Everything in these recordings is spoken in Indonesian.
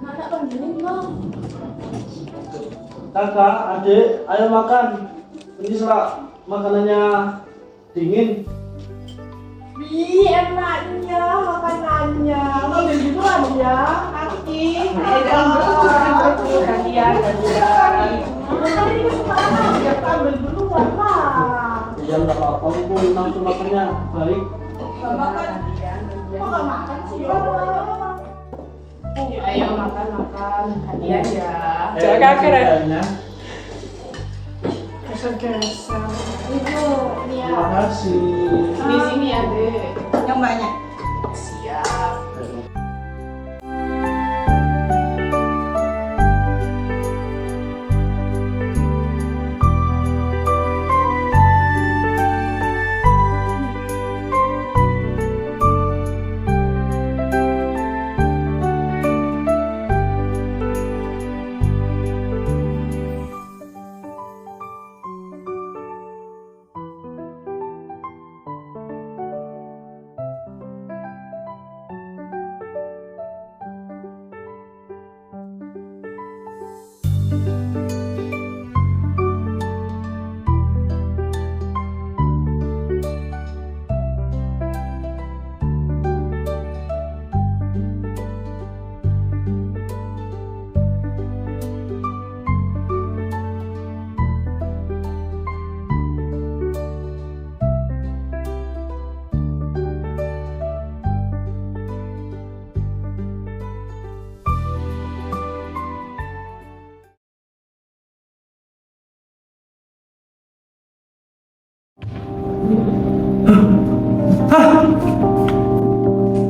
Anak panggilin dong. Kakak, adik, ayo makan. Ini setelah makanannya dingin. Ih, enaknya makanannya. Ngambil duluan ya, Aki. Gantian. Tadi kemana? Ya, ambil duluan lah. Ya nggak apa-apa, aku langsung makannya baik. Makan. Kok nggak makan sih? Ayo makan. Gantian ya. Jaga keren. Kayaknya. Geser-geser. Itu, Nia. Terima kasih. Di sini ya, Dek. Yang banyak. Siap.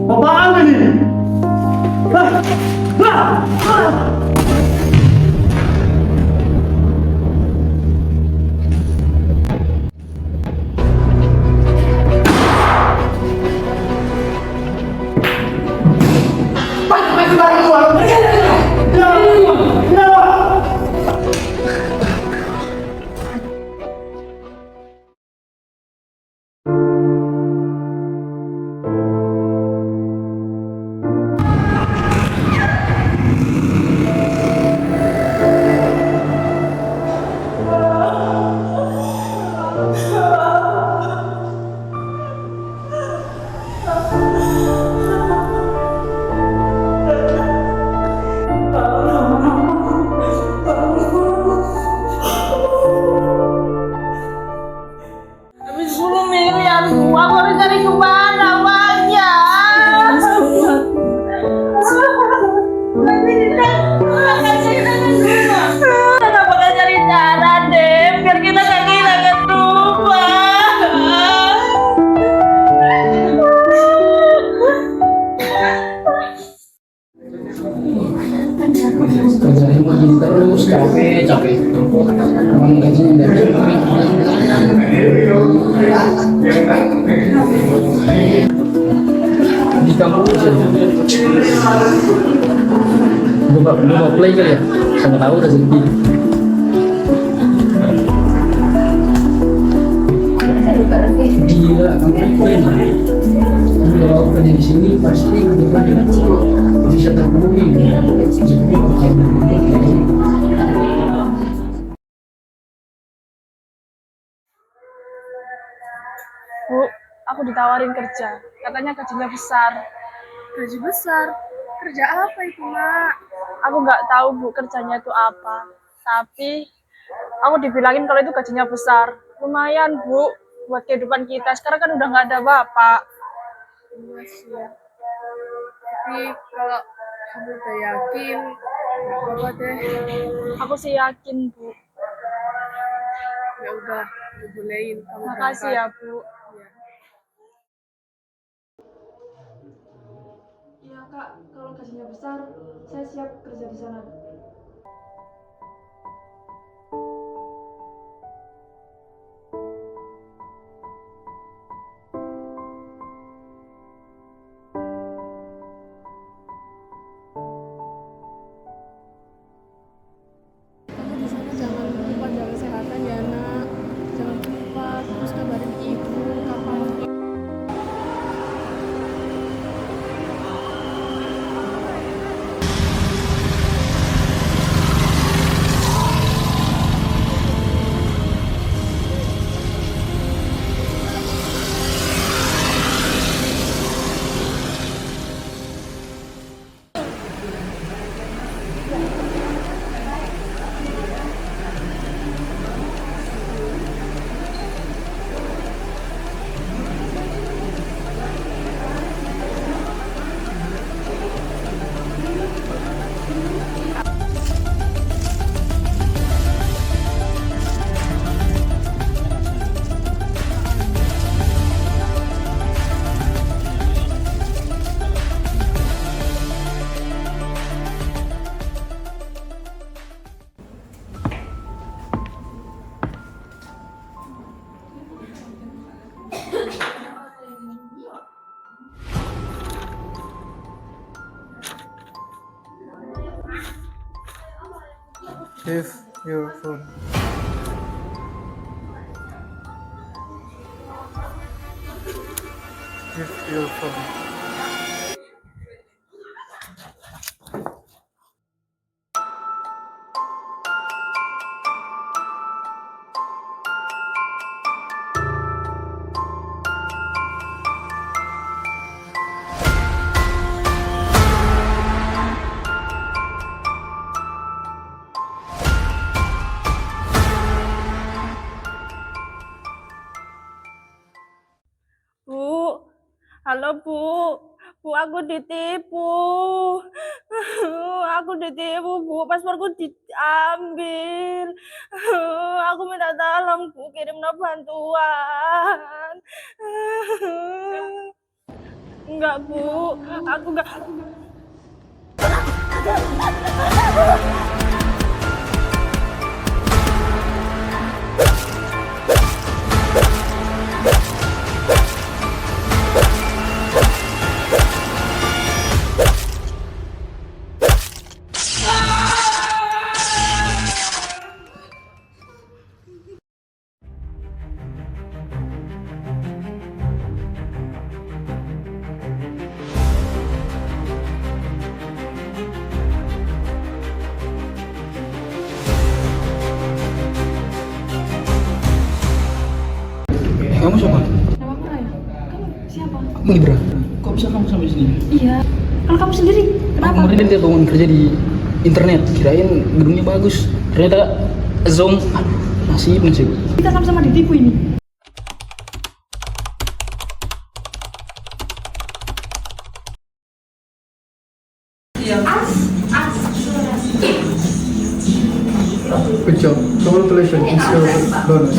Apaan ini? Hah? Hah? Habis 10 miliar, aku harus cari kemana uangnya? Kenapa gak cari cara deh, biar kita gak kehilangan rumah. Kerjanya begini terus capek emang gajinya dari di kampung aja gue mau play kali ya sama tahu udah sedih gila kamu play kalau kerja di sini pasti bisa terpenuhi Bu, aku ditawarin kerja. Katanya gajinya besar. Gaji besar? Kerja apa itu, Mak? Aku nggak tahu, Bu, kerjanya itu apa. Tapi aku dibilangin kalau itu gajinya besar. Lumayan, Bu, buat kehidupan kita. Sekarang kan udah nggak ada bapak. Iya sih ya. Tapi kalau kamu udah yakin, nggak apa-apa deh. Aku sih yakin, Bu. Ya udah, dibolehin kamu Makasih berangkat. ya, Bu. Iya. Iya, Kak. Kalau gajinya besar, saya siap kerja di sana. Kamu di sana jangan lupa jaga kesehatan ya, Nak. Jangan lupa terus kabarin ibu kapan. Give your phone. Give your phone. Bu, halo Bu. Bu, aku ditipu. Aku ditipu, Bu. Pasporku diambil. Aku minta tolong, Bu. Kirimno bantuan. Enggak, Bu. Aku enggak. Kamu siapa? Nama aku Raya. Kamu siapa? Aku Libra. Kok bisa kamu sampai sini? Iya. Kalau kamu sendiri, kenapa? Kemarin dia lihat lowongan kerja di internet, kirain gedungnya bagus. Ternyata Zoom, nasib. Kita sama-sama ditipu ini. Good job. Congratulations. It's your bonus.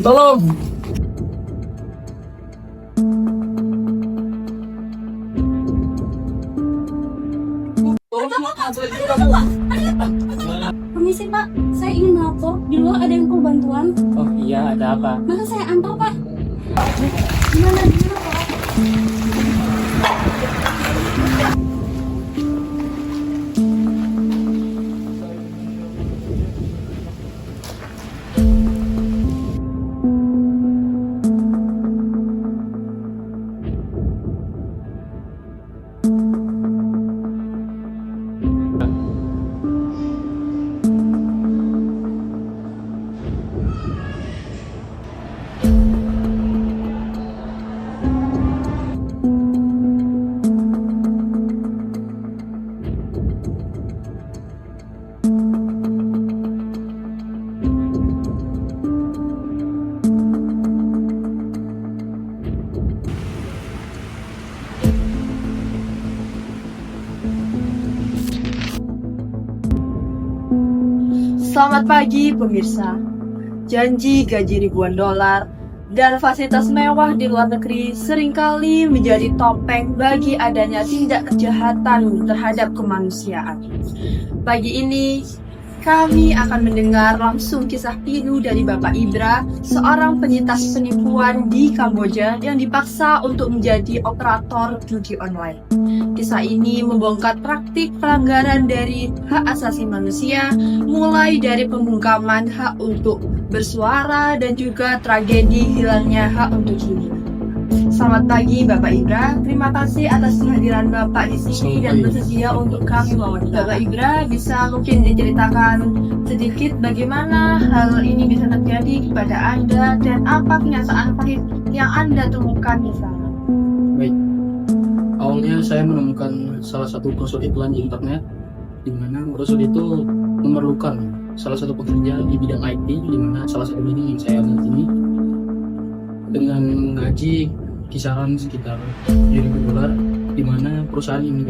Tolong. Permisi Pak, saya ingin melapor. Di luar ada yang perlu bantuan. Oh iya, ada apa? Masa saya antar Pak? Gimana Pak? Selamat pagi pemirsa. Janji gaji ribuan dolar dan fasilitas mewah di luar negeri seringkali menjadi topeng bagi adanya tindak kejahatan terhadap kemanusiaan. Pagi ini kami akan mendengar langsung kisah pilu dari Bapak Ibra, seorang penyintas penipuan di Kamboja yang dipaksa untuk menjadi operator judi online. Kisah ini membongkar praktik pelanggaran dari hak asasi manusia, mulai dari pembungkaman hak untuk bersuara dan juga tragedi hilangnya hak untuk hidup. Selamat pagi Bapak Ibra, terima kasih atas kehadiran Bapak di sini dan bersedia untuk kami wawancara. Bapak Ibra, bisa mungkin diceritakan sedikit bagaimana hal ini bisa terjadi kepada Anda dan apa kenyataan pahit yang Anda temukan di sana? Baik, awalnya saya menemukan salah satu brosur iklan di internet, di mana brosur itu memerlukan salah satu pekerja di bidang IT, di mana salah satu bidang yang saya lihat ini dengan gaji kisaran sekitar 7.000 dolar, di mana perusahaan ini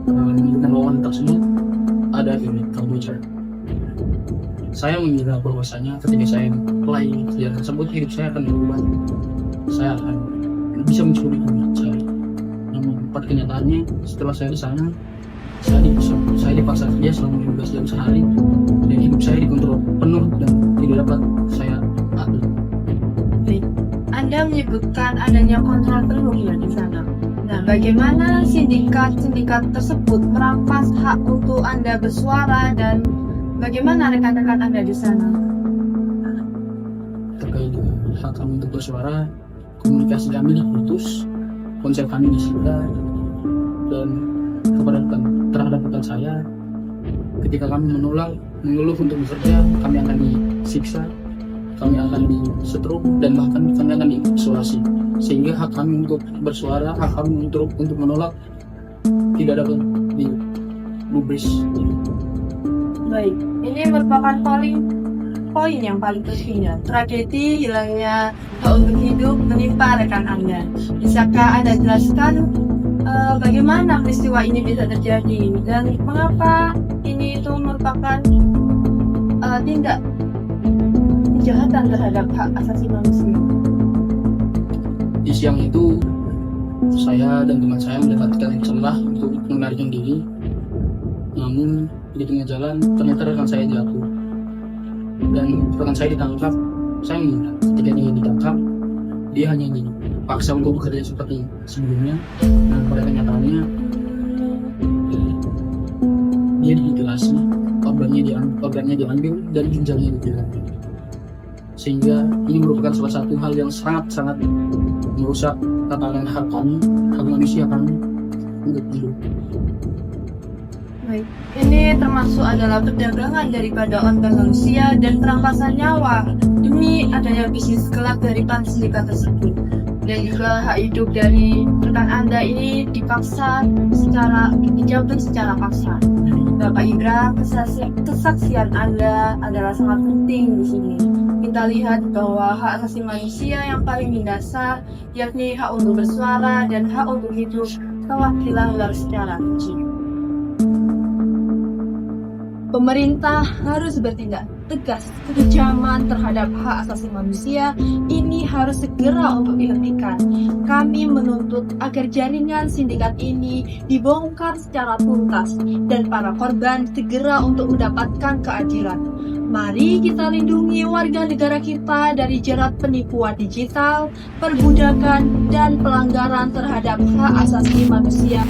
memberikan lowongan tersebut ada di Kamboja. Saya mengira bahwasanya ketika saya apply kerjaan tersebut, hidup saya akan berubah, saya akan bisa mencuri duit saya. Namun pada kenyataannya setelah saya di sana, saya dipaksa kerja selama 15 jam sehari dan hidup saya dikontrol penuh dan tidak dapat saya atur. Anda menyebutkan adanya kontrol penuh ya di sana. Nah, bagaimana sindikat-sindikat tersebut merampas hak untuk Anda bersuara dan bagaimana rekan-rekan Anda di sana? Terkait dengan hak kami untuk bersuara, komunikasi kami diputus, ponsel kami disita, dan terhadap rekan saya, ketika kami mengeluh untuk bekerja, kami akan disiksa, kami akan disetrum, dan bahkan kami akan diisolasi, sehingga hak kami untuk bersuara, hak kami untuk menolak tidak dapat digubris. Baik, ini merupakan poin yang paling penting ya. Tragedi hilangnya hak untuk hidup menimpa rekan Anda. Bisakah Anda jelaskan bagaimana peristiwa ini bisa terjadi dan mengapa ini itu merupakan tindak kejahatan terhadap hak asasi manusia? Di siang itu, saya dan teman saya mendapatkan celah untuk melarikan diri. Namun di tengah jalan ternyata rekan saya jatuh dan rekan saya ditangkap. Saya mengira ketika dia ditangkap, dia hanya dipaksa untuk bekerja seperti sebelumnya. Dan pada kenyataannya dia dimutilasi, organnya diambil dan ginjalnya diambil. Sehingga ini merupakan salah satu hal yang sangat merusak tatanan hak kami, hak manusia kami untuk hidup. Baik, ini termasuk adalah perdagangan daripada organ manusia dan perampasan nyawa demi adanya bisnis gelap dari sindikat tersebut. Dan juga hak hidup dari rekan Anda ini dijabut secara paksa. Bapak Ibra, kesaksian Anda adalah sangat penting di sini. Kita lihat bahwa hak asasi manusia yang paling mendasar, yakni hak untuk bersuara dan hak untuk hidup, telah dilanggar secara kecil. Pemerintah harus bertindak tegas. Kekejaman terhadap hak asasi manusia ini harus segera untuk dihentikan. Kami menuntut agar jaringan sindikat ini dibongkar secara tuntas dan para korban segera untuk mendapatkan keadilan. Mari kita lindungi warga negara kita dari jerat penipuan digital, perbudakan, dan pelanggaran terhadap hak asasi manusia.